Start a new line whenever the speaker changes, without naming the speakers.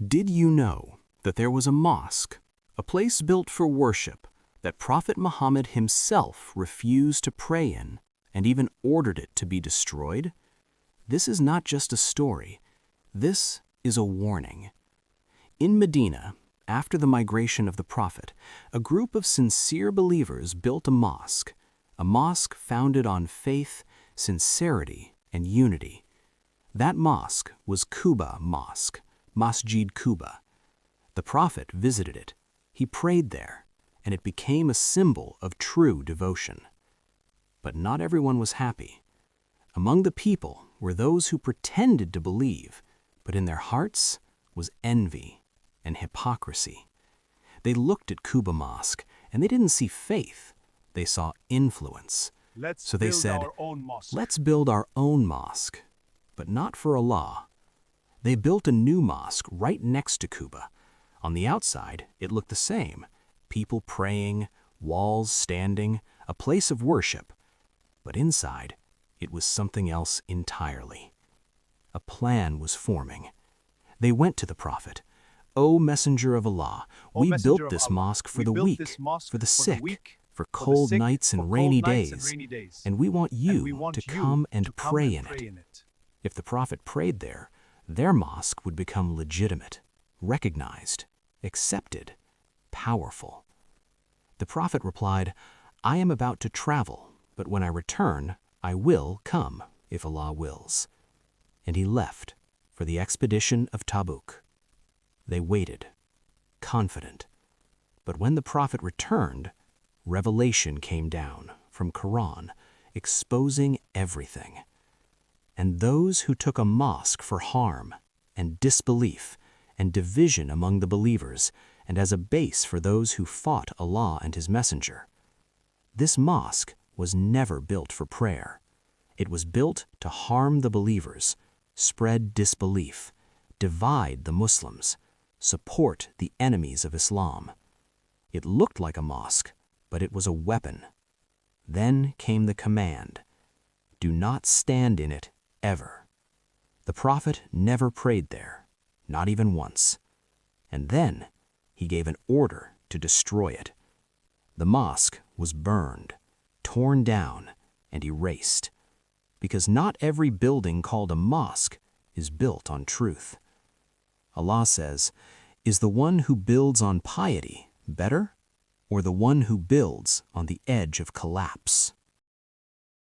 Did you know that there was a mosque, a place built for worship, that Prophet Muhammad himself refused to pray in and even ordered it to be destroyed? This is not just a story. This is a warning. In Medina, after the migration of the Prophet, a group of sincere believers built a mosque founded on faith, sincerity, and unity. That mosque was Quba Mosque, Masjid Quba. The Prophet visited it. He prayed there, and it became a symbol of true devotion. But not everyone was happy. Among the people were those who pretended to believe, but in their hearts was envy and hypocrisy. They looked at Quba Mosque, and they didn't see faith. They saw influence. So they said, let's build our own mosque, but not for Allah. They built a new mosque right next to Quba. On the outside, it looked the same. People praying, walls standing, a place of worship. But inside, it was something else entirely. A plan was forming. They went to the Prophet. "O Messenger of Allah, we built this mosque for the weak, for the sick, for cold nights and rainy days, and we want you to come and pray in it." If the Prophet prayed there, their mosque would become legitimate, recognized, accepted, powerful. The Prophet replied, "I am about to travel, but when I return, I will come, if Allah wills." And he left for the expedition of Tabuk. They waited, confident. But when the Prophet returned, revelation came down from Qur'an, exposing everything. And those who took a mosque for harm and disbelief and division among the believers, and as a base for those who fought Allah and His Messenger. This mosque was never built for prayer. It was built to harm the believers, spread disbelief, divide the Muslims, support the enemies of Islam. It looked like a mosque, but it was a weapon. Then came the command, do not stand in it ever. The Prophet never prayed there, not even once. And then he gave an order to destroy it. The mosque was burned, torn down, and erased, because not every building called a mosque is built on truth. Allah says, "Is the one who builds on piety better, or the one who builds on the edge of collapse?"